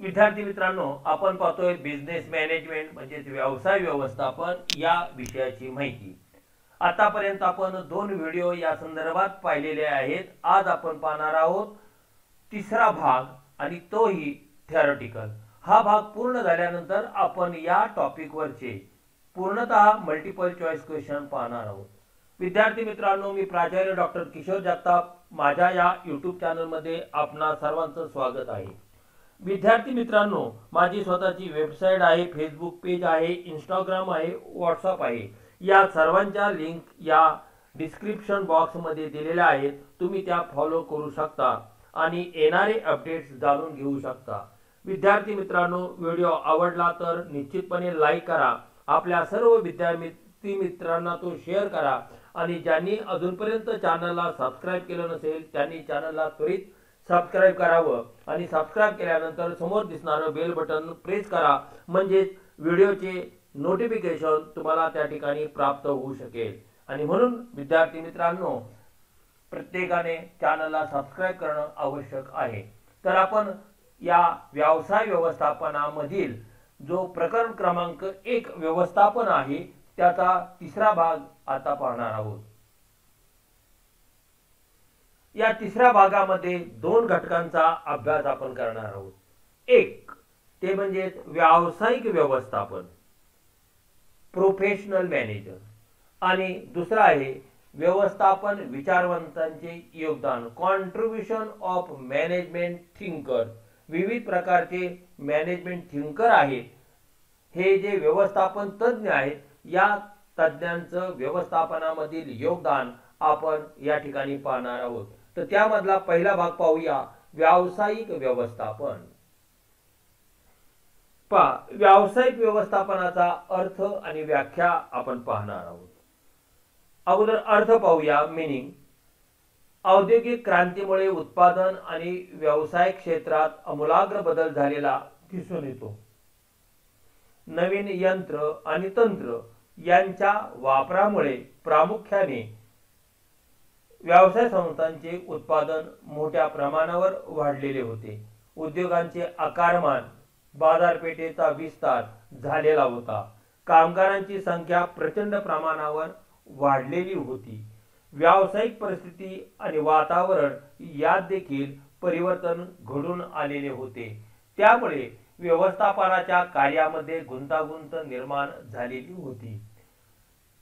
विद्यार्थी मित्रांनो, आपण पाहतोय बिझनेस मॅनेजमेंट म्हणजे व्यवसाय व्यवस्थापन या विषयाची माहिती. आतापर्यंत आपण 2 व्हिडिओ या संदर्भात पाहिलेले आहेत. आज आपण पाहणार आहोत तिसरा भाग आणि तोही थेरॉटिकल. हा भाग पूर्ण झाल्यानंतर आपण या टॉपिकवरचे पूर्णतः मल्टिपल चॉईस क्वेश्चन पाहणार आहोत. विद्यार्थी मित्रांनो, मी प्राचार्य डॉक्टर किशोर जगताप, माझ्या या यूट्यूब चॅनलमध्ये आपणा सर्वांचं स्वागत आहे. विद्यार्थी मित्रांनो, माझी स्वतःची वेबसाईट आहे, फेसबुक पेज आहे, इंस्टाग्राम आहे, व्हॉट्सअप आहे. या सर्वांच्या लिंक या डिस्क्रिप्शन बॉक्समध्ये दिलेल्या आहेत. तुम्ही त्या फॉलो करू शकता आणि येणारे अपडेट्स जाणून घेऊ शकता. विद्यार्थी मित्रांनो, व्हिडिओ आवडला तर निश्चितपणे लाईक करा. आपल्या सर्व विद्यार्थी मित्रांना तो शेअर करा आणि ज्यांनी अजूनपर्यंत चॅनलला सबस्क्राईब केलं नसेल त्यांनी चॅनलला त्वरित सबस्क्राईब करावं आणि सबस्क्राईब केल्यानंतर समोर दिसणारं बेल बटन प्रेस करा, म्हणजे व्हिडिओचे नोटिफिकेशन तुम्हाला त्या ठिकाणी प्राप्त होऊ शकेल. आणि म्हणून विद्यार्थी मित्रांनो, प्रत्येकाने चॅनलला सबस्क्राईब करणं आवश्यक आहे. तर आपण या व्यवसाय व्यवस्थापनामधील जो प्रकरण क्रमांक 1 व्यवस्थापन आहे त्याचा तिसरा भाग आता पाहणार आहोत. या तिसऱ्या भागामध्ये 2 घटकांचा अभ्यास आपण करणार आहोत. एक ते म्हणजे व्यावसायिक व्यवस्थापन, प्रोफेशनल मॅनेजर, आणि दुसरा आहे व्यवस्थापन विचारवंतांचे योगदान, कॉन्ट्रीब्युशन ऑफ मॅनेजमेंट थिंकर. विविध प्रकारचे मॅनेजमेंट थिंकर आहेत. हे जे व्यवस्थापन तज्ञ आहेत, या तज्ञांचं व्यवस्थापनामधील योगदान आपण या ठिकाणी पाहणार आहोत. तर त्यामधला पहिला भाग पाहूया, व्यावसायिक व्यवस्थापन. व्यावसायिक व्यवस्थापनाचा अर्थ आणि व्याख्या आपण पाहणार आहोत. अगोदर अर्थ पाहूया, मीनिंग. औद्योगिक क्रांतीमुळे उत्पादन आणि व्यवसाय क्षेत्रात आमूलाग्र बदल झालेला दिसून येतो. नवीन यंत्र आणि तंत्र यांच्या वापरामुळे प्रामुख्याने व्यवसाय संस्थांचे उत्पादन मोठ्या प्रमाणावर वाढलेले होते. उद्योगांचे आकारमान, बाजारपेठेचा विस्तार झालेला होता. कामगारांची संख्या प्रचंड प्रमाणावर वाढलेली होती. व्यावसायिक परिस्थिती आणि वातावरण यात देखील परिवर्तन घडून आलेले होते. त्यामुळे व्यवस्थापनाच्या कार्यामध्ये गुंतागुंत निर्माण झालेली होती.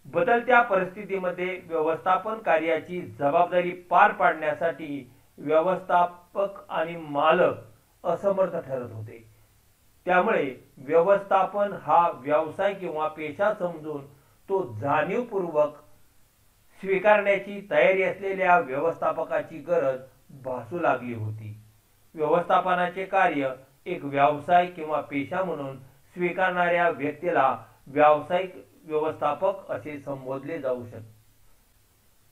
बदलत्या परिस्थितीमध्ये व्यवस्थापन कार्याची जबाबदारी पार पाडण्यासाठी व्यवस्थापक आणि मालक असमर्थ ठरत होते. त्यामुळे व्यवस्थापन हा व्यवसाय किंवा पेशा समजून तो जाणीवपूर्वक स्वीकारण्याची तयारी असलेल्या व्यवस्थापकाची गरज भासू लागली होती. व्यवस्थापनाचे कार्य एक व्यवसाय किंवा पेशा म्हणून स्वीकारणाऱ्या व्यक्तीला व्यावसायिक व्यवस्थापक असे संबोधले जाऊ शकते.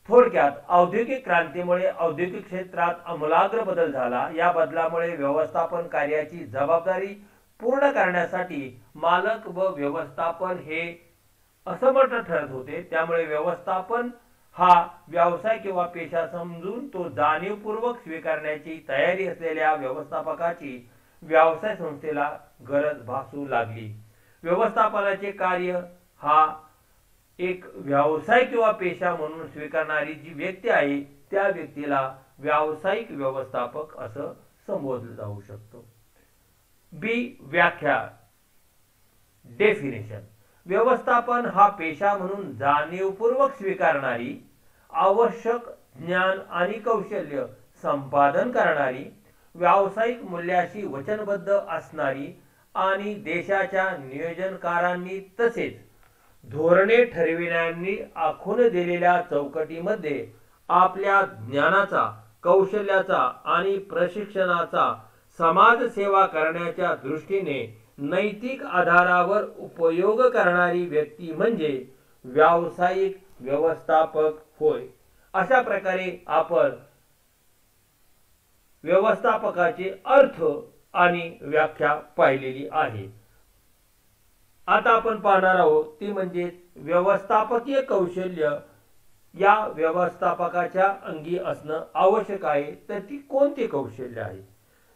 थोडक्यात, औद्योगिक क्रांतीमुळे औद्योगिक क्षेत्रात आमूलाग्र बदल झाला. या बदलामुळे व्यवस्थापन कार्याची जबाबदारी पूर्ण करण्यासाठी मालक व व्यवस्थापन हे असमर्थ ठरत होते. त्यामुळे व्यवस्थापन हा व्यवसाय किंवा पेशा समजून तो जाणीवपूर्वक स्वीकारण्याची तयारी असलेल्या व्यवस्थापकाची व्यवसाय संस्थेला गरज भासू लागली. व्यवस्थापनाचे कार्य हा एक व्यवसाय किंवा पेशा म्हणून स्वीकारणारी जी व्यक्ती आहे त्या व्यक्तीला व्यावसायिक व्यवस्थापक असं संबोधलं जाऊ शकतं. बी, व्याख्या, डेफिनेशन. व्यवस्थापन हा पेशा म्हणून जाणीवपूर्वक स्वीकारणारी, आवश्यक ज्ञान आणि कौशल्य संपादन करणारी, व्यावसायिक मूल्याशी वचनबद्ध असणारी आणि देशाच्या नियोजनकारांनी तसेच धोरणे ठरविणाऱ्यांनी आखून दिलेल्या चौकटीमध्ये आपल्या ज्ञानाचा, कौशल्याचा आणि प्रशिक्षणाचा समाजसेवा करण्याच्या दृष्टीने नैतिक आधारावर उपयोग करणारी व्यक्ती म्हणजे व्यावसायिक व्यवस्थापक होय. अशा प्रकारे आपण व्यवस्थापकाचे अर्थ आणि व्याख्या पाहिलेली आहे. आता आपण पाहणार आहोत ती म्हणजे व्यवस्थापकीय कौशल्य या व्यवस्थापकाच्या अंगी असणं आवश्यक आहे. तर ती कोणती कौशल्य आहे?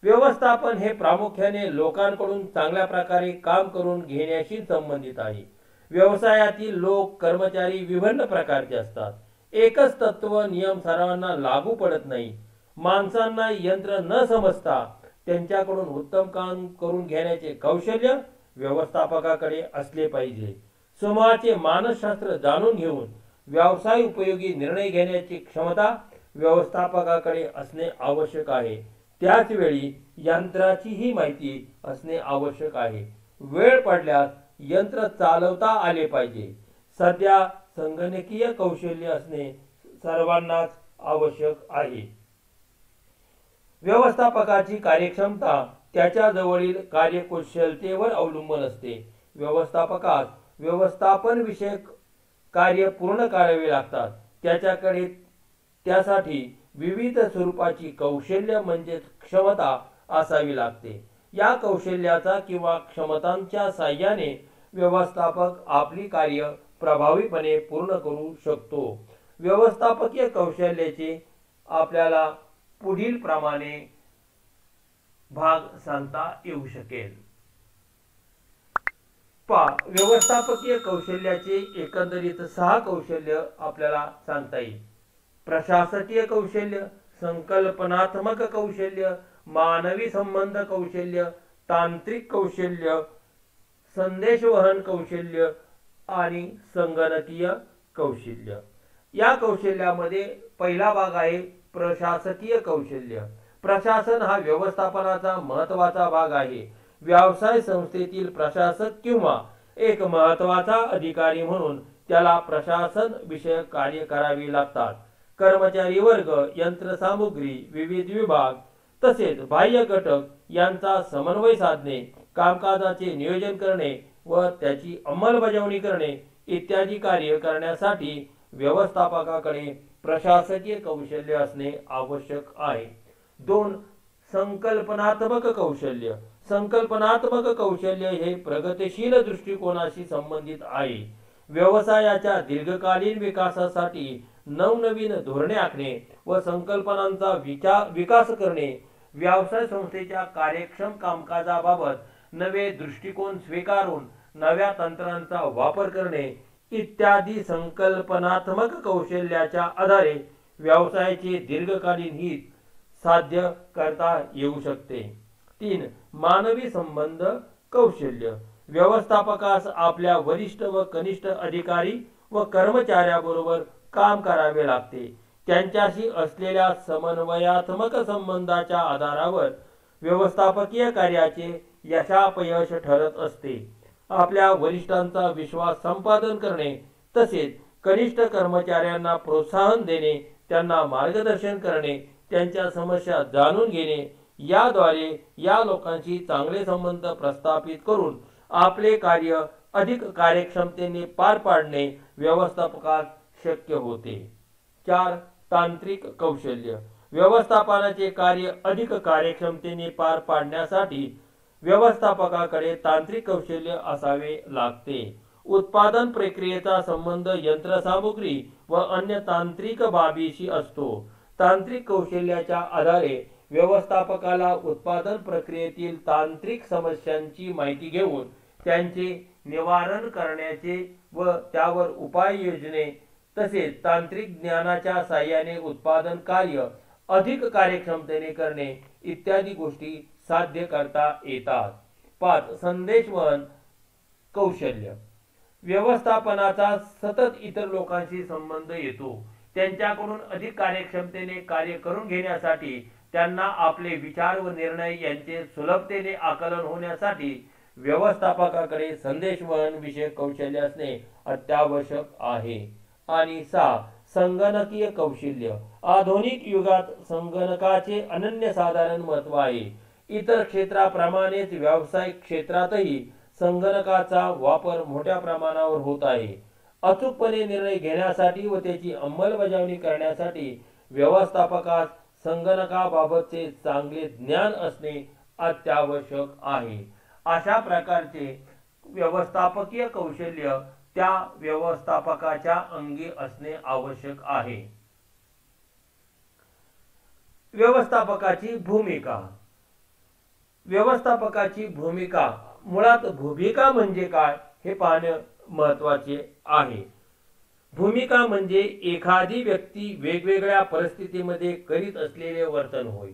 व्यवस्थापन हे प्रामुख्याने लोकांकडून चांगल्या प्रकारे काम करून घेण्याशी संबंधित आहे. व्यवसायातील लोक कर्मचारी विभिन्न प्रकारचे असतात. एकच तत्व नियम सर्वांना लागू पडत नाही. माणसांना यंत्र न समजता त्यांच्याकडून उत्तम काम करून घेण्याचे कौशल्य व्यवस्थापकाकडे असले पाहिजे. समूहाचे मानसशास्त्र जाणून घेऊन व्यवसाय उपयोगी निर्णय घेण्याची क्षमता व्यवस्थापकाकडे असणे आवश्यक आहे. त्याच वेळी यंत्राचीही माहिती असणे आवश्यक आहे. वेळ पडल्यास यंत्र चालवता आले पाहिजे. सध्या संगणकीय कौशल्य असणे सर्वांनाच आवश्यक आहे. व्यवस्थापकाची कार्यक्षमता त्याच्या जवळील कार्यकुशलतेवर अवलंबून असते. व्यवस्थापकास व्यवस्थापन विषयक कार्य पूर्ण करावे लागतात. त्यासाठी विविध स्वरूपाची कौशल्य म्हणजे क्षमता असावी लागते. या कौशल्याचा किंवा क्षमतांच्या साहाय्याने व्यवस्थापक आपली कार्य प्रभावीपणे पूर्ण करू शकतो. व्यवस्थापकीय कौशल्याचे आपल्याला पुढील प्रमाणे भाग सांगता येऊ शकेल. व्यवस्थापकीय कौशल्याचे एकंदरीत 6 कौशल्य आपल्याला सांगता येईल. प्रशासकीय कौशल्य, संकल्पनात्मक कौशल्य, मानवी संबंध कौशल्य, तांत्रिक कौशल्य, संदेशवहन कौशल्य आणि संगणकीय कौशल्य. या कौशल्यामध्ये पहिला भाग आहे प्रशासकीय कौशल्य. प्रशासन हा व्यवस्थापनाचा महत्त्वाचा भाग आहे. व्यवसाय संस्थेतील प्रशासक किंवा एक महत्त्वाचा अधिकारी म्हणून त्याला प्रशासन विषयक कार्य करावी लागतात. कर्मचारी वर्ग, यंत्रसामुग्री, विविध विभाग तसेच बाह्य घटक यांचा समन्वय साधणे, कामकाजाचे नियोजन करणे व त्याची अंमलबजावणी करणे इत्यादी कार्य करण्यासाठी व्यवस्थापकाकडे प्रशासकीय कौशल्य असणे आवश्यक आहे. 2. संकल्पनात्मक कौशल्य. संकल्पनात्मक कौशल्य हे प्रगतिशील दृष्टिकोनाशी संबंधित आहे. व्यवसायाच्या दीर्घकालीन विकासासाठी नवनवीन धोरणे आखणे व संकल्पनांचा विकास करणे, व्यवसाय संस्थेच्या कार्यक्षम कामकाजाबाबत नवे दृष्टिकोन स्वीकारून नव्या तंत्रांचा वापर करणे इत्यादी संकल्पनात्मक कौशल्याच्या आधारे व्यवसायाचे दीर्घकालीन हित साध्य करता येऊ शकते. 3. मानवी संबंध कौशल्य. व्यवस्थापकास आपल्या वरिष्ठ व कनिष्ठ अधिकारी व कर्मचाऱ्याबरोबर काम करावे लागते. त्यांच्याशी असलेल्या समन्वयात्मक संबंधाच्या आधारावर व्यवस्थापकीय कार्याचे यशापयश ठरत असते. आपल्या वरिष्ठांचा विश्वास संपादन करणे तसेच कनिष्ठ कर्मचाऱ्यांना प्रोत्साहन देणे, त्यांना मार्गदर्शन करणे, त्यांच्या समस्या जाणून घेणे याद्वारे या लोकांशी चांगले संबंध प्रस्थापित करून आपले कार्य अधिक कार्यक्षमतेने पार पाडणे व्यवस्थापकास शक्य होते. 4. तांत्रिक कौशल्य. व्यवस्थापनाचे कार्य अधिक कार्यक्षमतेने पार पाडण्यासाठी व्यवस्थापकाकडे तांत्रिक कौशल्य असावे लागते. उत्पादन प्रक्रियेचा संबंध यंत्रसामुग्री व अन्य तांत्रिक बाबीशी असतो. तांत्रिक कौशल्याच्या आधारे व्यवस्थापकाला उत्पादन प्रक्रियेतील तांत्रिक समस्यांची माहिती घेऊन त्यांचे निवारण करण्याचे व त्यावर उपाय योजणे तसेच तांत्रिक ज्ञानाच्या साहाय्याने उत्पादन कार्य अधिक कार्यक्षमतेने करणे इत्यादी गोष्टी साध्य करता येतात. 5. संदेशवहन कौशल्य. व्यवस्थापनाचा सतत इतर लोकांशी संबंध येतो. त्यांच्याकडून अधिक कार्यक्षमतेने कार्य करून घेण्यासाठी त्यांना आपले विचार व निर्णय यांचे सुलभतेने आकलन होण्यासाठी व्यवस्थापकाकडे संदेशवहन विषयक कौशल्य असणे अत्यावश्यक आहे. आणि 6. संगणकीय कौशल्य. आधुनिक युगात संगणकाचे अनन्यसाधारण महत्त्व आहे. इतर क्षेत्राप्रमाणेच व्यावसायिक क्षेत्रातही संगणकाचा वापर मोठ्या प्रमाणावर होत आहे. अचूकपणे निर्णय घेण्यासाठी व त्याची अंमलबजावणी करण्यासाठी व्यवस्थापकास संगणकाबाबतचे चांगले ज्ञान असणे अत्यावश्यक आहे. अशा प्रकारचे व्यवस्थापकीय कौशल्य त्या व्यवस्थापकाच्या अंगी असणे आवश्यक आहे. व्यवस्थापकाची भूमिका. व्यवस्थापकाची भूमिका, मुळात भूमिका म्हणजे काय हे पाहणे महत्त्वाचे आहे. भूमिका म्हणजे एखादी व्यक्ती वेगवेगळ्या परिस्थितीमध्ये करीत असलेले वर्तन होय.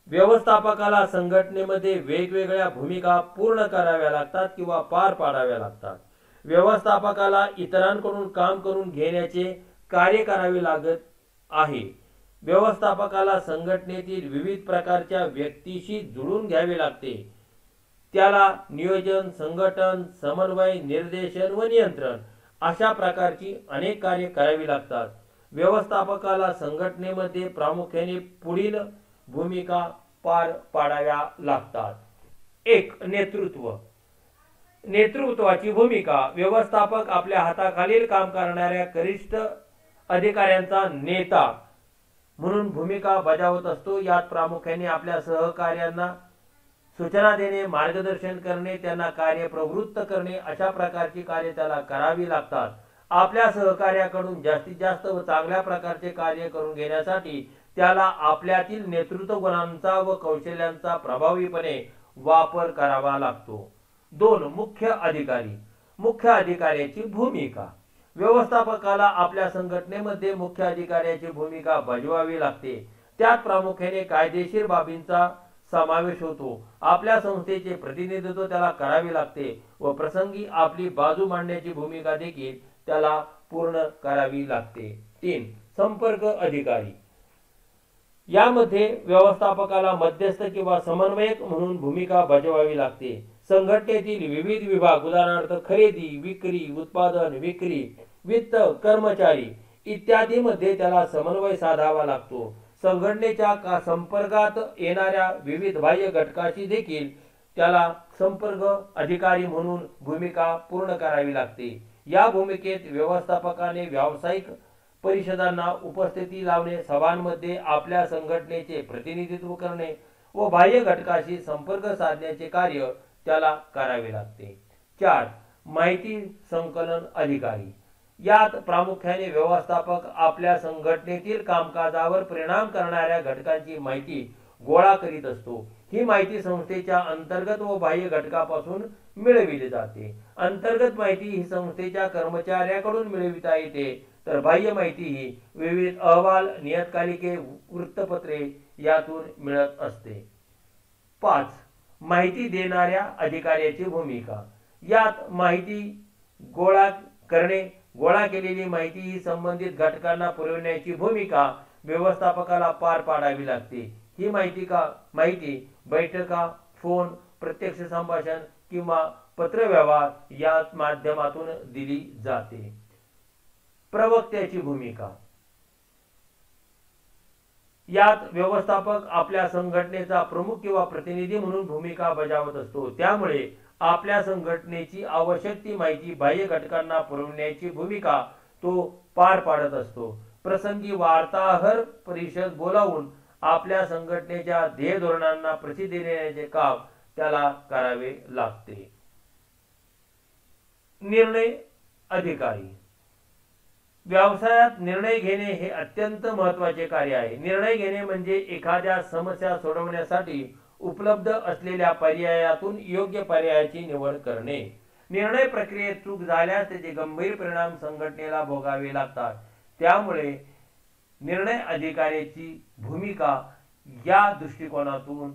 व्यवस्थापकाला संघटनेमध्ये वेगवेगळ्या भूमिका पूर्ण कराव्या लागतात किंवा पार पाडाव्या लागतात. व्यवस्थापकाला इतरांकडून काम करून घेण्याचे कार्य करावे लागत आहे. व्यवस्थापकाला संघटनेतील विविध प्रकारच्या व्यक्तीशी जुळून घ्यावे लागते. त्याला नियोजन, संघटन, समन्वय, निर्देशन व नियंत्रण अशा प्रकारची अनेक कार्ये करावी लागतात. व्यवस्थापकाला संघटनेमध्ये प्रामुख्याने पुढील भूमिका पार पाडाव्या लागतात. 1. नेतृत्व. नेतृत्वाची भूमिका. व्यवस्थापक आपल्या हाताखालील काम करणाऱ्या वरिष्ठ अधिकाऱ्यांचा नेता म्हणून भूमिका बजावत असतो. यात प्रामुख्याने आपल्या सहकार्यांना सूचना देणे, मार्गदर्शन करणे, त्यांना कार्य प्रवृत्त करणे अशा प्रकारची कार्य त्याला करावी लागतात. आपल्या सहकार्याकडून जास्तीत जास्त व चांगल्या प्रकारचे कार्य करून घेण्यासाठी त्याला आपल्यातील नेतृत्व गुणांचा व कौशल्यांचा प्रभावीपणे वापर करावा लागतो. 2. मुख्य अधिकारी. मुख्य अधिकाऱ्याची भूमिका. व्यवस्थापकाला आपल्या संघटनेमध्ये मुख्य अधिकाऱ्याची भूमिका बजावावी लागते. त्यात प्रामुख्याने कायदेशीर बाबींचा समावेश होतो. आपल्या संस्थेचे प्रतिनिधित्व त्याला करावे लागते व प्रसंगी आपली बाजू मांडण्याची भूमिका देखील त्याला पूर्ण करावी लागते. 3. संपर्क अधिकारी. यामध्ये व्यवस्थापकाला मध्यस्थ किंवा समन्वयक म्हणून भूमिका बजावावी लागते. संघटनेतील विविध विभाग, उदाहरणार्थ खरेदी, विक्री, उत्पादन, विक्री, वित्त, कर्मचारी इत्यादी मध्ये त्याला समन्वय साधावा लागतो. संघटनेच्या संपर्कात येणाऱ्या विविध बाह्य घटकाशी देखील त्याला संपर्क अधिकारी म्हणून भूमिका पूर्ण करावी लागते. या भूमिकेत व्यवस्थापकाने व्यावसायिक परिषदांना उपस्थिती लावणे, सभांमध्ये आपल्या संघटनेचे प्रतिनिधित्व करणे व बाह्य घटकाशी संपर्क साधण्याचे कार्य त्याला करावे लागते. 4. माहिती संकलन अधिकारी. यात प्रामुख्याने व्यवस्थापक आपल्या संघटनेतील कामकाजावर परिणाम करणाऱ्या घटकांची माहिती गोळा करीत असतो. ही माहिती संस्थेच्या अंतर्गत व बाह्य घटकापासून मिळविली जाते. अंतर्गत माहिती ही संस्थेच्या कर्मचाऱ्याकडून मिळविता येते, तर बाह्य माहिती ही विविध अहवाल, नियतकालिके, वृत्तपत्रे यातून मिळत असते. 5. माहिती देणाऱ्या अधिकाऱ्याची भूमिका. यात माहिती गोळा करणे, गोळा केलेली माहिती ही संबंधित घटकांना पुरविण्याची भूमिका व्यवस्थापकाला पार पाडावी लागते. ही माहिती बैठका, फोन, प्रत्यक्ष संभाषण किंवा पत्रव्यवहार या माध्यमातून दिली जाते. प्रवक्त्याची भूमिका. यात व्यवस्थापक आपल्या संघटनेचा प्रमुख किंवा प्रतिनिधी म्हणून भूमिका बजावत असतो. त्यामुळे आपल्या संघटनेची आवश्यक ती माहिती बाह्य घटकांना पुरवण्याची भूमिका तो पार पाडत असतो. प्रसंगी वार्ताहर परिषद बोलावून आपल्या संघटनेच्या ध्येय धोरणांना प्रसिद्धी देण्याचे काम त्याला करावे लागते. निर्णय अधिकारी. व्यवसायात निर्णय घेणे हे अत्यंत महत्त्वाचे कार्य आहे. निर्णय घेणे म्हणजे एखाद्या समस्या सोडवण्यासाठी उपलब्ध असलेल्या पर्यायातून योग्य पर्यायाची निवड करणे. निर्णय प्रक्रियेत चूक झाल्यास त्याचे गंभीर परिणाम संघटनेला भोगावे लागतात. त्यामुळे निर्णय अधिकाऱ्याची भूमिका या दृष्टिकोनातून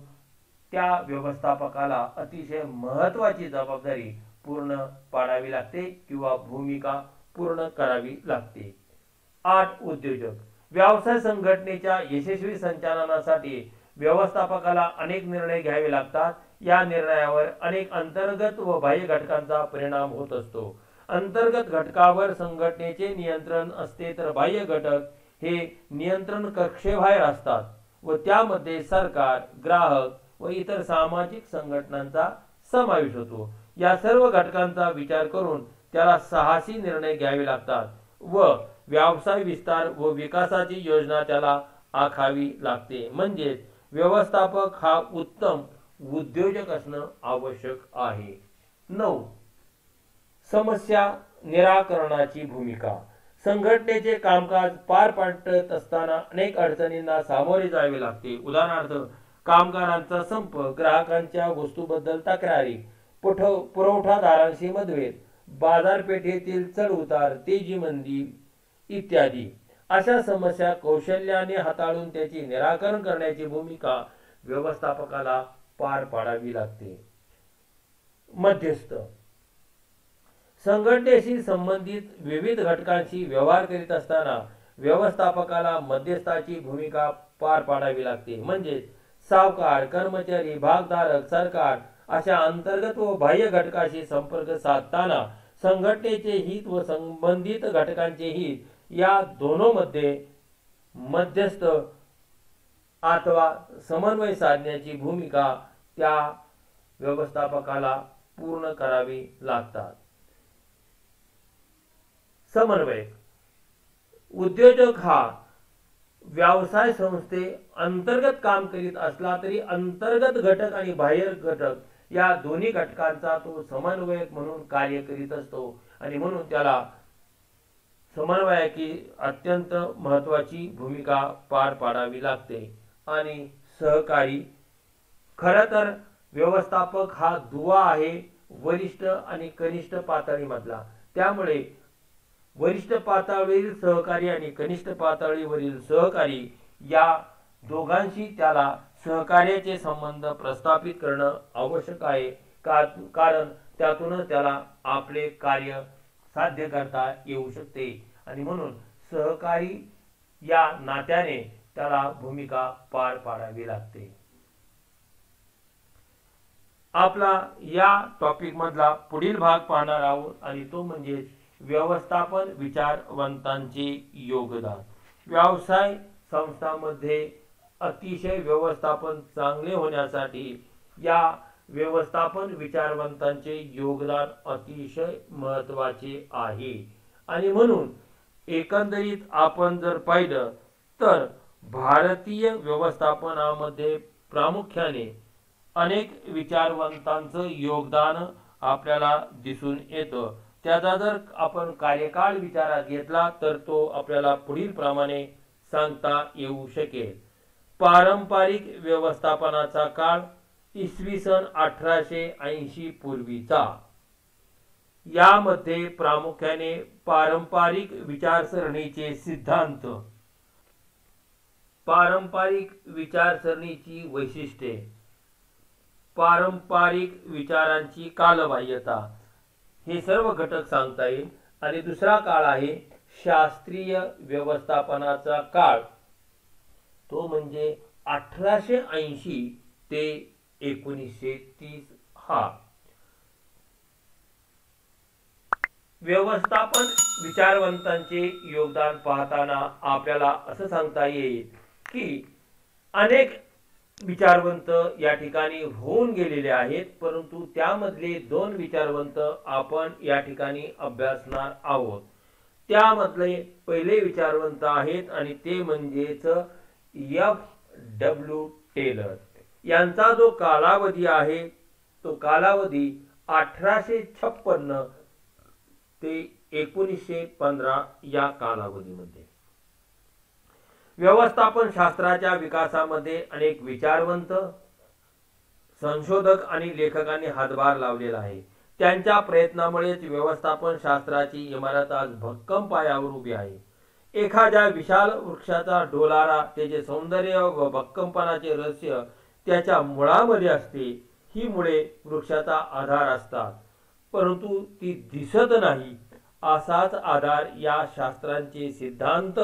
त्या व्यवस्थापकाला अतिशय महत्त्वाची जबाबदारी पूर्ण पाडावी लागते किंवा भूमिका पूर्ण करावी लागते. 8. उद्योजक. व्यवसाय संघटनेच्या यशस्वी संचालनासाठी व्यवस्थापकाला अनेक निर्णय घ्यावे लागतात. या निर्णयावर अनेक अंतर्गत व बाह्य घटकांचा परिणाम होत असतो. अंतर्गत घटकावर संघटनेचे नियंत्रण असते, तर बाह्य घटक हे नियंत्रण कक्षेबाहेर असतात व त्यामध्ये सरकार, ग्राहक व इतर सामाजिक संघटनांचा समावेश होतो. या सर्व घटकांचा विचार करून त्याला साहसी निर्णय घ्यावे लागतात व व्यवसाय विस्तार व विकासाची योजना त्याला आखावी लागते. म्हणजे व्यवस्थापक हा उत्तम उद्योजक असणं आवश्यक आहे. 9. समस्या निराकरणाची भूमिका. संघटनेचे कामकाज पार पाडत असताना अनेक अडचणींना सामोरे जावे लागते. उदाहरणार्थ कामगारांचा संप, ग्राहकांच्या वस्तूबद्दल तक्रारी, पुरवठादारांशी मतभेद, बाजारपेठेतील चढउतार, तेजी मंदी इत्यादी अशा समस्या कौशल्याने हाताळून त्याची निराकरण करण्याची भूमिका व्यवस्थापकाला पार पाडावी लागते. मध्यस्थ संघटनेशी संबंधित विविध घटकांशी व्यवहार करीत असताना व्यवस्थापकाला मध्यस्थाची भूमिका पार पाडावी लागते. म्हणजे सावकार, कर्मचारी, भागधारक, सरकार अशा अंतर्गत व बाह्य घटकाशी संपर्क साधताना संघटनेचे हित व संबंधित घटकांचे हित या दोनोंमध्ये मध्यस्थ अथवा समन्वय साधण्याची भूमिका त्या व्यवस्थापकाला पूर्ण करावी लागतात. समन्वय उद्योजक हा व्यवसाय संस्थे अंतर्गत काम करीत असला तरी अंतर्गत घटक आणि बाह्य घटक या दोन्ही घटकांचा तो समन्वयक म्हणून कार्य करीत असतो आणि म्हणून त्याला समन्वयाची अत्यंत महत्वाची भूमिका पार पाडावी लागते. आणि सहकारी खरं तर व्यवस्थापक हा दुवा आहे वरिष्ठ आणि कनिष्ठ पातळीमधला. त्यामुळे वरिष्ठ पातळीवरील सहकारी आणि कनिष्ठ पातळीवरील सहकारी या दोघांशी त्याला सहकार्याचे संबंध प्रस्थापित करणं आवश्यक आहे. कारण त्यातूनच त्याला आपले कार्य साध्य करता येऊ शकते आणि म्हणून सहकारी या नात्याने त्याला भूमिका पार पाडावी लागते. आपला या टॉपिक मधला पुढील भाग पाहणार आहोत आणि तो म्हणजे व्यवस्थापन विचारवंतांचे योगदान. व्यवसाय संस्थांमध्ये अतिशय व्यवस्थापन चांगले होण्यासाठी या व्यवस्थापन विचारवंतांचे योगदान अतिशय महत्त्वाचे आहे. आणि म्हणून एकंदरीत आपण जर पाहिलं तर भारतीय व्यवस्थापनामध्ये प्रामुख्याने अनेक विचारवंतांचं योगदान आपल्याला दिसून येतं. त्याचा जर आपण कार्यकाळ विचारात घेतला तर तो आपल्याला पुढील प्रमाणे सांगता येऊ शकेल. पारंपरिक व्यवस्थापनाचा काळ इसवी सन 1880 पूर्वीचा. यामध्ये प्रामुख्याने पारंपरिक विचारसरणीचे सिद्धांत, पारंपरिक विचारसरणीची वैशिष्ट्ये, पारंपरिक विचारांची कालबाह्यता हे सर्व घटक सांगता येईल. आणि दुसरा काळ आहे शास्त्रीय व्यवस्थापनाचा काळ. तो म्हणजे 1880 ते 1930 हा. व्यवस्थापन विचारवंतांचे योगदान पाहताना आपल्याला असं सांगता येईल की अनेक विचारवंत या ठिकाणी होऊन गेलेले आहेत, परंतु त्यामधले 2 विचारवंत आपण या ठिकाणी अभ्यासणार आहोत. त्यामधले पहिले विचारवंत आहेत आणि ते म्हणजेच F.W. टेलर. यांचा जो कालावधी आहे तो कालावधी 1856 ते 1915 या कालावधीमध्ये. व्यवस्थापन शास्त्राच्या विकासामध्ये अनेक विचारवंत, संशोधक आणि लेखकांनी हातभार लावलेला आहे. त्यांच्या प्रयत्नामुळेच व्यवस्थापन शास्त्राची इमारत आज भक्कम पायावर उभी आहे. एखाद्या विशाल वृक्षाचा डोलारा त्याचे सौंदर्य व भक्कमपणाचे रहस्य त्याच्या मुळामध्ये असते. ही मुळे वृक्षाचा आधार असतात, परंतु ती दिसत नाही. असाच आधार या शास्त्रांचे सिद्धांत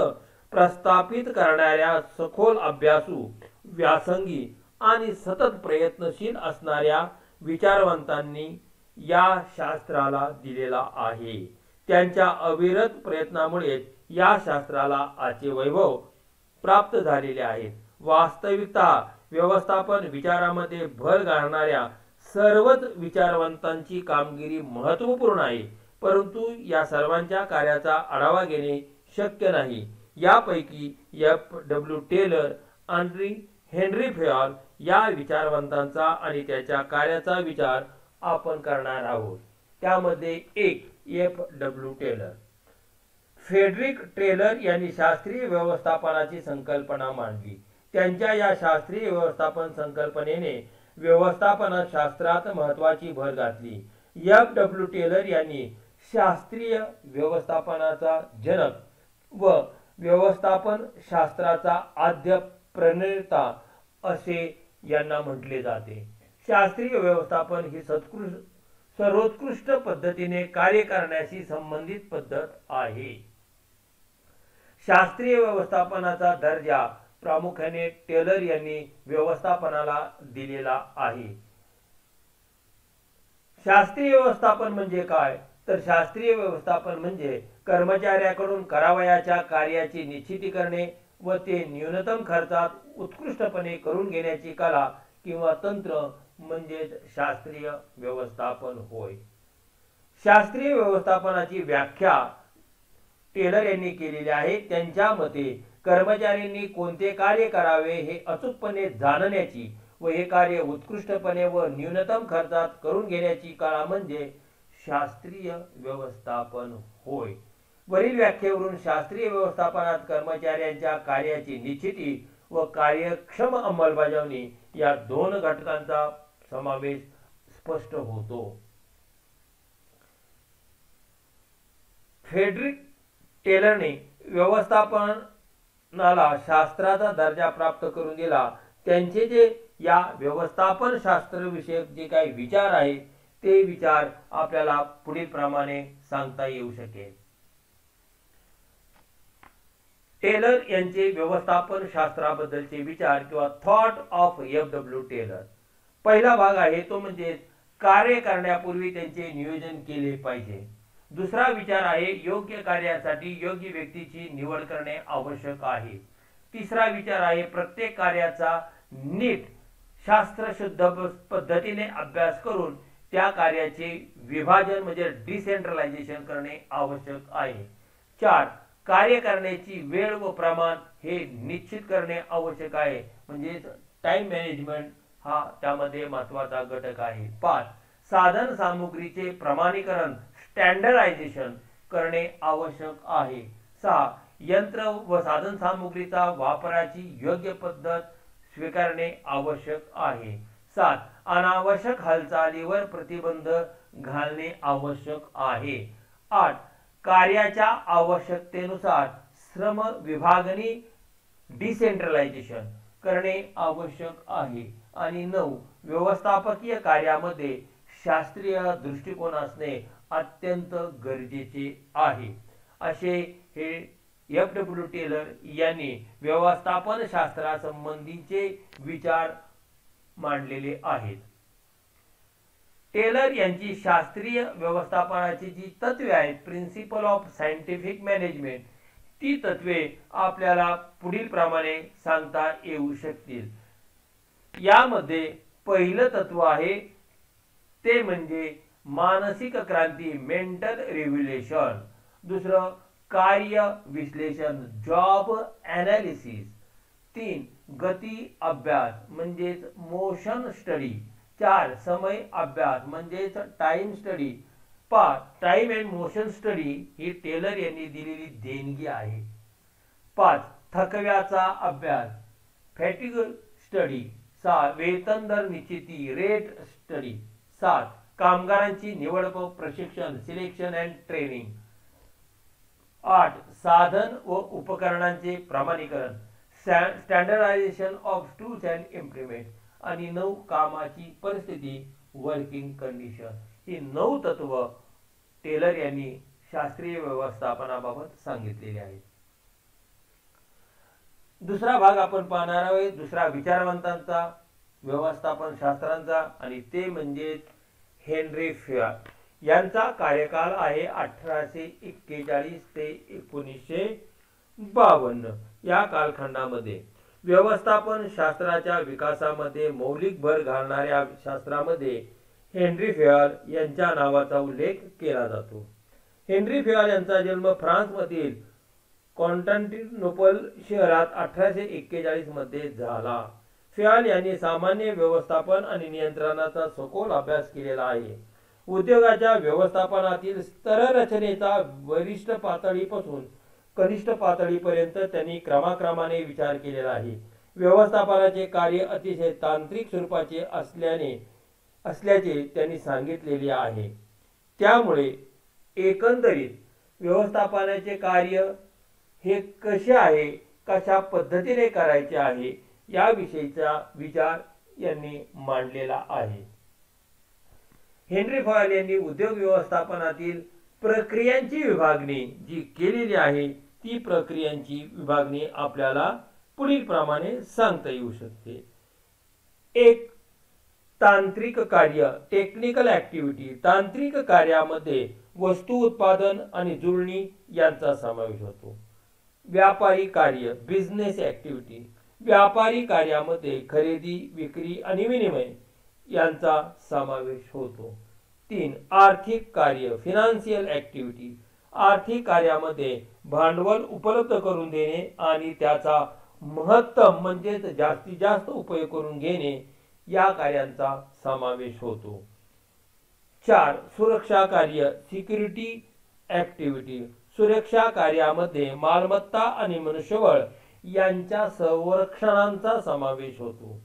प्रस्थापित करणाऱ्या सखोल अभ्यासू, व्यासंगी आणि सतत प्रयत्नशील असणाऱ्या विचारवंतांनी या शास्त्राला दिलेला आहे. त्यांच्या अविरत प्रयत्नामुळे या शास्त्राला आजचे वैभव प्राप्त झालेले आहेत. वास्तविकता व्यवस्थापन विचारामध्ये भर घालणाऱ्या सर्वच विचारवंतांची कामगिरी महत्त्वपूर्ण आहे, परंतु या सर्वांच्या कार्याचा आढावा घेणे शक्य नाही. यापैकी F.W. टेलर आणि हेनरी फेयल या विचारवंतांचा आणि त्याच्या कार्याचा विचार आपण करणार आहोत. त्यामध्ये एक F.W. टेलर. फ्रेडरिक टेलर यांनी शास्त्रीय व्यवस्थापनाची संकल्पना मांडली. त्यांच्या या शास्त्रीय व्यवस्थापन संकल्पनेने व्यवस्थापन शास्त्रात महत्वाची भर घातली. F.W. टेलर यांनी शास्त्रीय व्यवस्थापनाचा जनक व व्यवस्थापन शास्त्राचा आद्य प्रणेता असे यांना म्हटले जाते. शास्त्रीय व्यवस्थापन ही सर्वोत्कृष्ट पद्धतीने कार्य करण्याशी संबंधित पद्धत आहे. शास्त्रीय व्यवस्थापनाचा दर्जा प्रामुख्याने टेलर यांनी व्यवस्थापनाला दिलेला आहे. शास्त्रीय व्यवस्थापन म्हणजे काय? तर शास्त्रीय व्यवस्थापन म्हणजे कर्मचाऱ्याकडून करावयाच्या कार्याची निश्चिती करणे व ते न्यूनतम खर्चात उत्कृष्टपणे करून घेण्याची कला किंवा तंत्र म्हणजेच शास्त्रीय व्यवस्थापन होय. शास्त्रीय व्यवस्थापनाची व्याख्या टेलर यांनी केलेली आहे. त्यांच्या मते कर्मचाऱ्यांनी कोणते कार्य करावे हे अचूकपणे जाणण्याची व हे कार्य उत्कृष्टपणे व न्यूनतम खर्चात करून घेण्याची कला म्हणजे शास्त्रीय व्यवस्थापन होय. वरील व्याख्येवरून शास्त्रीय व्यवस्थापनात कर्मचाऱ्यांच्या कार्याची निश्चिती व कार्यक्षम अंमलबजावणी या दोन घटकांचा समावेश स्पष्ट होतो. फ्रेडरिक टेलरने व्यवस्थापनाला शास्त्राचा दर्जा प्राप्त करून दिला. त्यांचे जे या व्यवस्थापन शास्त्र विषयक जे काही विचार आहे ते विचार आपल्याला पुढील प्रमाणे सांगता येऊ शकेल. टेलर यांचे व्यवस्थापन शास्त्राबद्दलचे विचार किंवा थॉट ऑफ F.W. टेलर. पहिला भाग आहे तो म्हणजे कार्य करण्यापूर्वी त्यांचे नियोजन केले पाहिजे. दुसरा विचार आहे योग्य कार्यासाठी योग्य व्यक्तीची निवड करणे आवश्यक आहे. तिसरा विचार आहे प्रत्येक कार्याचा नीट शास्त्रशुद्ध पद्धतीने अभ्यास करून त्या कार्याचे विभाजन म्हणजे डिसेंट्रलायझेशन करणे आवश्यक आहे. 4. कार्य करण्याची वेळ व प्रमाण हे निश्चित करणे आवश्यक आहे म्हणजे टाइम मॅनेजमेंट हा त्यामध्ये महत्वाचा घटक आहे. 5. साधन सामुग्रीचे प्रमाणीकरण स्टँडर्डायझेशन करणे आवश्यक आहे. 6. यंत्र व साधन सामुग्रीचा वापराची योग्य पद्धत स्वीकारणे आवश्यक आहे. 7. अनावश्यक हालचालीवर प्रतिबंध घालणे आवश्यक आहे. 8. कार्याच्या आवश्यकतेनुसार श्रम विभागणी डिसेंट्रलायझेशन करणे आवश्यक आहे. आणि 9. व्यवस्थापकीय कार्यामध्ये शास्त्रीय दृष्टिकोन असणे अत्यंत गरजेचे आहे. असे हे F.W. टेलर यांनी व्यवस्थापन शास्त्रासंबंधीचे विचार मांडलेले आहेत. टेलर यांची शास्त्रीय व्यवस्थापनाची जी तत्वे आहेत प्रिन्सिपल ऑफ सायंटिफिक मॅनेजमेंट ती तत्वे आपल्याला पुढील प्रमाणे सांगता येऊ शकतील. यामध्ये पहिलं तत्व आहे ते म्हणजे मानसिक क्रांती मेंटल रिव्ह्युलेशन. दुसरं कार्य विश्लेषण जॉब ॲनालिसिस. 3. गती अभ्यास म्हणजेच मोशन स्टडी. 4. समय अभ्यास म्हणजेच time study. 5. Time and motion study ही टेलर यांनी दिलेली देणगी आहे. 5. थकव्याचा अभ्यास फॅटिग स्टडी. 6. वेतन दर निश्चिती रेट स्टडी. 7. कामगारांची निवड व प्रशिक्षण सिलेक्शन अँड ट्रेनिंग. 8. साधन व उपकरणांचे प्रमाणीकरण standardisation of tools and implement. आणि 9. कामाची परिस्थिती वर्किंग कंडिशन. ही 9 तत्व टेलर यांनी शास्त्रीय व्यवस्थापनाबाबत सांगितलेले आहेत. दुसरा भाग आपण पाहणार आहोत दुसरा विचारवंतांचा व्यवस्थापन शास्त्रांचा आणि ते म्हणजे हेनरी फ्युअर यांचा कार्यकाल आहे 1841 ते 1952. या कालखंडामध्ये व्यवस्थापन शास्त्राच्या विकासामध्ये मौलिक भर घालणाऱ्या शास्त्रामध्ये हेनरी फ्युअर यांच्या नावाचा उल्लेख केला जातो. हेनरी फ्युअर यांचा जन्म फ्रान्समधील कॉन्स्टँटिनोपल शहरात 1841 मध्ये झाला. फ्युअर यांनी सामान्य व्यवस्थापन आणि नियंत्रणाचा सखोल अभ्यास केलेला आहे. उद्योगाच्या व्यवस्थापनातील स्तररचनेचा वरिष्ठ पातळीपासून कनिष्ठ पातळीपर्यंत त्यांनी क्रमाक्रमाने विचार केलेला आहे. व्यवस्थापनाचे कार्य अतिशय तांत्रिक स्वरूपाचे असल्याचे त्यांनी सांगितलेले आहे। त्यामुळे एकंदरीत व्यवस्थापनाचे कार्य हे कसे आहे, कशा पद्धतीने करायचे आहे याविषयीचा विचार यांनी मांडलेला आहे। हेनरी फॉयल यांनी उद्योग व्यवस्थापनातील प्रक्रियांची विभागणी जी केलेली आहे ती प्रक्रियांची विभागणी आपल्याला पुढील प्रमाणे सांगता येऊ शकते। एक, तांत्रिक कार्य, टेक्निकल ऍक्टिव्हिटी। तांत्रिक कार्यामध्ये वस्तू उत्पादन आणि जुळणी यांचा समावेश होतो। व्यापारी कार्य, बिझनेस ऍक्टिव्हिटी। व्यापारी कार्यामध्ये खरेदी, विक्री आणि विनिमय यांचा समावेश होतो। 3, आर्थिक कार्य, फिनान्शियल ऍक्टिव्हिटी। आर्थिक कार्यामध्ये भांडवल उपलब्ध करून देणे आणि त्याचा महत्तम म्हणजेच जास्तीत जास्त उपयोग करून घेणे या कार्यांचा समावेश होतो। 4, सुरक्षा कार्य, सिक्युरिटी ऍक्टिव्हिटी। सुरक्षा कार्यामध्ये मालमत्ता आणि मनुष्यबळ यांच्या संरक्षणाचा समावेश होतो।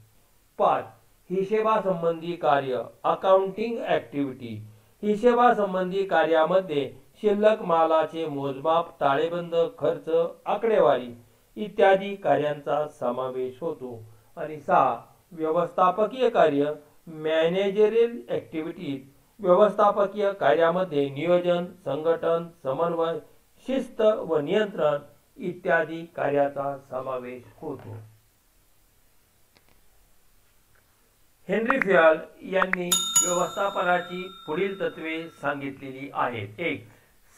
5, हिशेबासंबंधी कार्य, अकाउंटिंग ऍक्टिव्हिटी। हिशेबासंबंधी कार्यामध्ये शिल्लक मालाचे मोजमाप, ताळेबंद, खर्च, आकडेवारी इत्यादी कार्यांचा समावेश होतो। आणि 6, व्यवस्थापकीय कार्य, मॅनेजरियल ऍक्टिव्हिटीज। व्यवस्थापकीय कार्यामध्ये नियोजन, संघटन, समन्वय, शिस्त व नियंत्रण इत्यादी कार्याचा समावेश होतो। हेनरी फॉयल यांनी व्यवस्थापनाची पुढील तत्वे सांगितलेली आहेत। 1,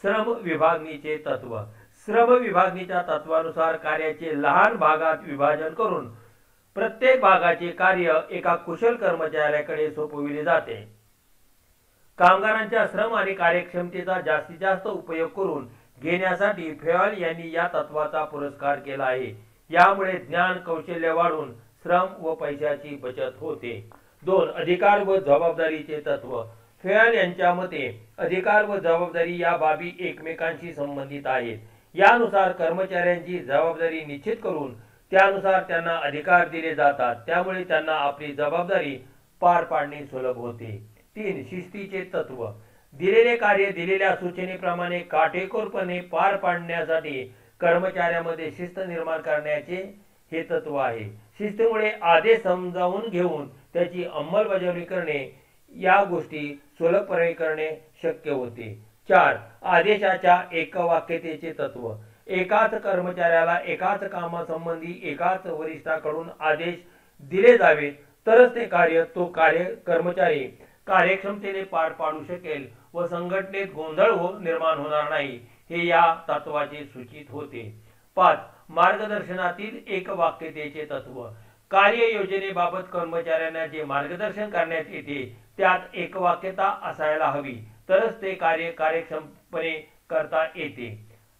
श्रम विभागणीचे तत्व। श्रम विभागणीच्या तत्वानुसार कार्याचे लहान भागात विभाजन करून प्रत्येक भागाचे कार्य एका कुशल कर्मचाऱ्याकडे सोपविले जाते। कामगारांच्या श्रम आणि कार्यक्षमतेचा जास्तीत जास्त उपयोग करून घेण्यासाठी फॉयल यांनी या तत्वाचा पुरस्कार केला आहे। यामुळे ज्ञान कौशल्य वाढून श्रम व पैशाची बचत होते। 2, अधिकार व जबाबदारीचे तत्व। फॉयल यांच्या मते अधिकार व जबाबदारी या बाबी एकमेकांशी संबंधित आहेत। यानुसार कर्मचाऱ्यांची जबाबदारी निश्चित करून त्यानुसार त्यांना अधिकार दिले जातात, त्यामुळे त्यांना आपली जबाबदारी पार पाडणे सुलभ होते। 3, शिस्तीचे तत्व। दिलेले कार्य दिलेल्या सूचनेप्रमाणे काटेकोरपणे पार पाडण्यासाठी कर्मचाऱ्यामध्ये शिस्त निर्माण करण्याचे हे तत्व आहे। शिस्तीमुळे आदेश समजावून घेऊन त्याची अंमलबजावणी करणे या गोष्टी सुलभपणे करणे शक्य होते। 4, आदेशाच्या एकवाक्यतेचे तत्व। एकाच कर्मचाऱ्याला एकाच कामासंबंधी एकाच वरिष्ठाकडून आदेश दिले जावे तरच ते कर्मचारी कार्यक्षमतेने पार पाडू शकेल व संघटनेत गोंधळ निर्माण होणार नाही हे या तत्वाचे सूचित होते। 5, मार्गदर्शनातील एकवाक्यतेचे तत्व। कार्ययोजनेबाबत कर्मचाऱ्यांना जे मार्गदर्शन करण्यात येते त्यात एकवाक्यता असायला हवी, तरच ते कार्य कार्यक्षमपणे करता येते।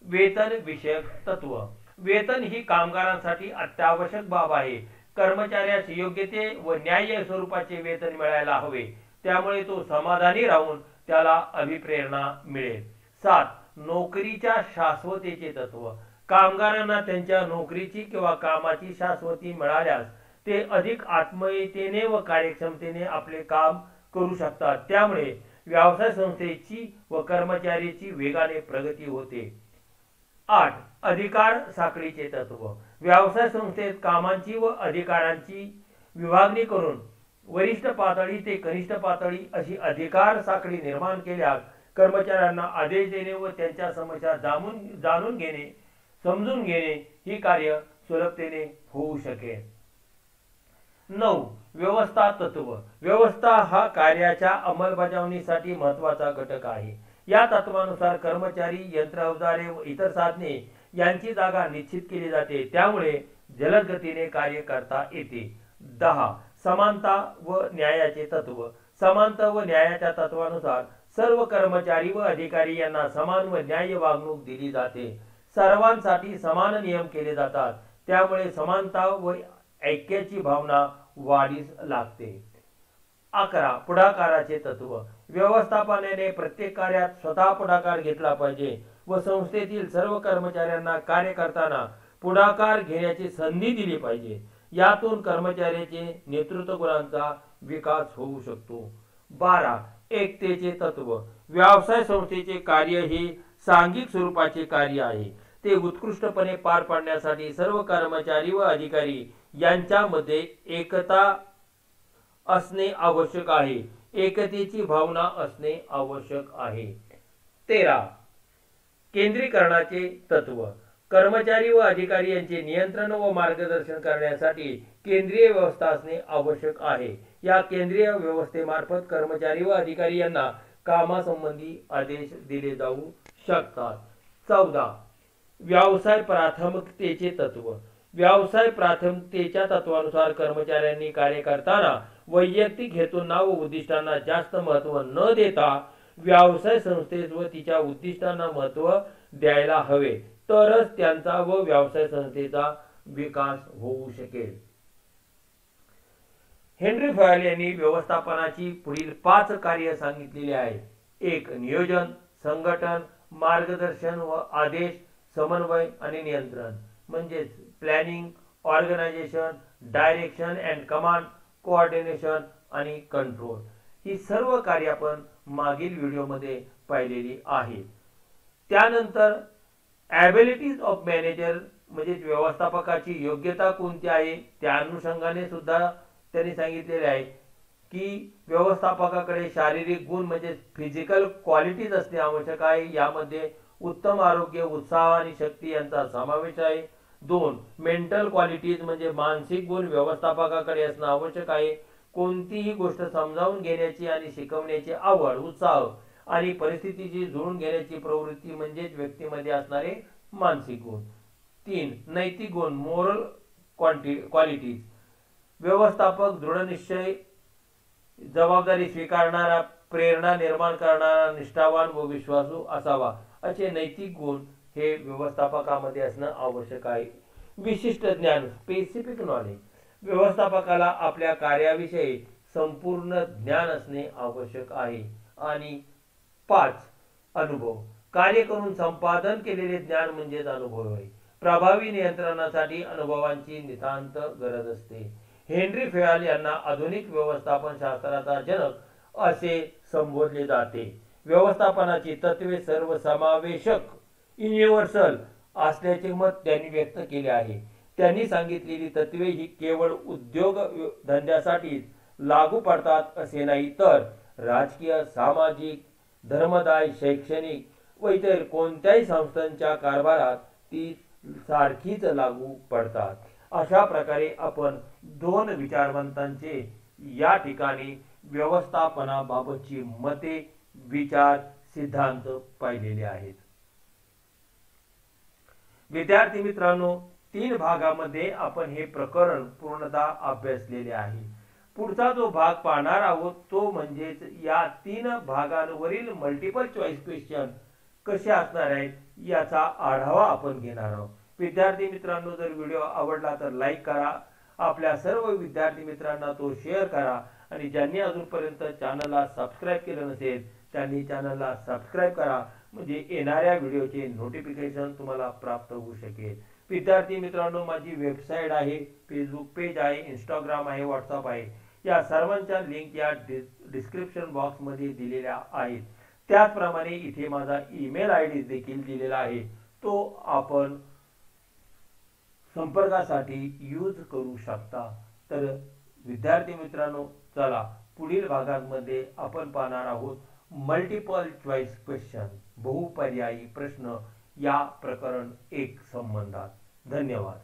वेतन विषयक तत्व। वेतन ही कामगारांसाठी अत्यावश्यक बाब आहे। कर्मचाऱ्यास योग्य ते व न्याय्य स्वरूपाचे वेतन मिळायला हवे, त्यामुळे तो समाधानी राहून त्याला अभिप्रेरणा मिळेल। 7, नोकरीच्या शाश्वतेचे तत्व। कामगारांना त्यांच्या नोकरीची किंवा कामाची शाश्वती मिळाल्यास ते अधिक आत्मीयतेने व कार्यक्षमतेने आपले काम करू शकतात, त्यामुळे व्यवसाय संस्थेची व कर्मचाऱ्याची वेगाने प्रगती होते। 8, अधिकार साखळीचे तत्व। व्यवसाय संस्थेत कामांची व अधिकारांची विभागणी करून वरिष्ठ पातळी ते कनिष्ठ पातळी अशी अधिकार साखळी निर्माण केल्यास कर्मचाऱ्यांना आदेश देणे व त्यांच्या समस्या जाणून घेणे, समजून घेणे ही कार्य सुलभतेने होऊ शकेल। 9, व्यवस्था तत्व। व्यवस्था हा कार्याच्या अंमलबजावणीसाठी महत्त्वाचा घटक आहे। या तत्वानुसार कर्मचारी, यंत्र, अवजारे व इतर साधने यांची जागा निश्चित केली जाते, त्यामुळे जलद गतीने कार्य करता येते। 10, समानता व न्यायाचे तत्व। समानता व न्यायाच्या तत्वानुसार सर्व कर्मचारी व अधिकारी यांना समान व न्याय्य वागणूक दिली जाते। सर्वांसाठी समान नियम केले जातात, त्यामुळे समानता व ऐक्याची भावना वाढीस लागते। 11, पुढाकाराचे तत्व। व्यवस्थापनाने प्रत्येक कार्यात स्वतः पुढाकार घेतला पाहिजे व संस्थेतील सर्व कर्मचाऱ्यांना कार्य करताना पुढाकार घेण्याची संधी दिली पाहिजे। यातून कर्मचाऱ्याचे नेतृत्व गुणांचा विकास होऊ शकतो. 12. एकतेचे तत्व. व्यवसाय संस्थेचे कार्य हे सांघिक स्वरूपाचे कार्य आहे. ते उत्कृष्टपणे पार पाडण्यासाठी सर्व कर्मचारी व अधिकारी यांच्यामध्ये एकता असणे आवश्यक आहे. एकतेची भावना असणे आवश्यक आहे. 13. केंद्रीकरणाचे तत्व. कर्मचारी व अधिकारी यांचे नियंत्रण व मार्गदर्शन करण्यासाठी केंद्रीय व्यवस्था असणे आवश्यक आहे. या केंद्रीय व्यवस्थेमार्फत कर्मचारी व अधिकारी यांना कामासंबंधी आदेश दिले जाऊ शकतात. 14. व्यवसाय प्राथमिकतेचे तत्व. व्यवसाय प्राथमिकतेच्या तत्वानुसार कर्मचाऱ्यांनी कार्य करताना वैयक्तिक हेतूंना व उद्दिष्टांना जास्त महत्त्व न देता व्यवसाय संस्थेस व तिच्या उद्दिष्टांना महत्त्व द्यायला हवे, तरच त्यांचा व व्यवसाय संस्थेचा विकास होऊ शकेल. हेनरी फयाल यांनी व्यवस्थापनाची पुढील 5 कार्य सांगितलेली आहेत. 1. नियोजन, संघटन, मार्गदर्शन व आदेश, समन्वय आणि नियंत्रण म्हणजेच planning, organisation, direction and command, coordination आणि कंट्रोल. ही सर्व कार्य आपण मागील व्हिडिओमध्ये पाहिलेली आहेत. त्यानंतर ॲबिलिटीज ऑफ मॅनेजर म्हणजे व्यवस्थापकाची योग्यता कोणती आहे त्या अनुषंगाने सुद्धा त्यांनी सांगितलेले आहे की व्यवस्थापकाकडे शारीरिक गुण म्हणजे फिजिकल क्वालिटीज असणे आवश्यक आहे. यामध्ये उत्तम आरोग्य, उत्साह आणि शक्ती यांचा समावेश आहे. 2. मेंटल क्वालिटीज म्हणजे मानसिक गुण व्यवस्थापकाकडे असणं आवश्यक आहे. कोणतीही गोष्ट समजावून घेण्याची आणि शिकवण्याची आवड, उत्साह आणि परिस्थितीशी जुळून घेण्याची प्रवृत्ती म्हणजेच व्यक्तीमध्ये असणारे मानसिक गुण. 3. नैतिक गुण मोरल क्वालिटीज. व्यवस्थापक दृढनिश्चय, जबाबदारी स्वीकारणारा, प्रेरणा निर्माण करणारा, निष्ठावान व विश्वासू असावा असे नैतिक गुण हे व्यवस्थापकामध्ये असणं आवश्यक आहे. विशिष्ट ज्ञान स्पेसिफिक नॉलेज. व्यवस्थापकाला आपल्या कार्याविषयी संपूर्ण ज्ञान असणे आवश्यक आहे. आणि 5. अनुभव. कार्य करून संपादन केलेले ज्ञान म्हणजेच अनुभव आहे. प्रभावी नियंत्रणासाठी अनुभवांची नितांत गरज असते. हेनरी फयाल यांना आधुनिक व्यवस्थापन शास्त्राचा जनक असे संबोधले जाते. व्यवस्थापनाची तत्वे सर्वसमावेशक युनिव्हर्सल असल्याचे मत त्यांनी व्यक्त केले आहे. त्यांनी सांगितलेली तत्वे ही केवळ उद्योग धंद्यासाठी लागू पडतात असे नाही, तर राजकीय, सामाजिक, धर्मदाय, शैक्षणिक व इतर कोणत्याही संस्थांच्या कारभारात ती सारखीच लागू पडतात. अशा प्रकारे आपण 2 विचारवंतांचे या ठिकाणी व्यवस्थापनाबाबतची मते, विचार, सिद्धांत पाहिलेले आहेत. विद्यार्थी मित्रांनो, 3 भागामध्ये आपण हे प्रकरण पूर्णतः अभ्यासलेले आहे. पुढचा जो भाग पाहणार आहोत तो म्हणजेच या 3 भागांवरील मल्टिपल चॉईस क्वेश्चन कसे असणार आहेत याचा आढावा आपण घेणार आहोत. विद्यार्थी मित्रांनो, जर व्हिडिओ आवडला तर लाईक करा, आपल्या सर्व विद्यार्थी मित्रांना तो शेअर करा आणि ज्यांनी अजूनपर्यंत चॅनलला सबस्क्राईब केलं नसेल त्यांनी चॅनलला सबस्क्राईब करा, म्हणजे येणाऱ्या व्हिडिओचे नोटिफिकेशन तुम्हाला प्राप्त होऊ शकेल. विद्यार्थी मित्रांनो, माझी वेबसाईट आहे, फेसबुक पेज आहे, इंस्टाग्राम आहे, व्हॉट्सअप आहे. या सर्वांच्या लिंक या डिस्क्रिप्शन बॉक्स मध्ये दिलेल्या आहेत. त्याचप्रमाणे इथे माझा ईमेल आयडी देखील दिलेला आहे, तो आपण संपर्कासाठी यूज करू शकता. तर विद्यार्थी मित्रांनो, चला पुढील भागांमध्ये आपण पाहणार आहोत मल्टिपल चॉईस क्वेश्चन, बहुपर्यायी प्रश्न या प्रकरण 1 संबंधात. धन्यवाद.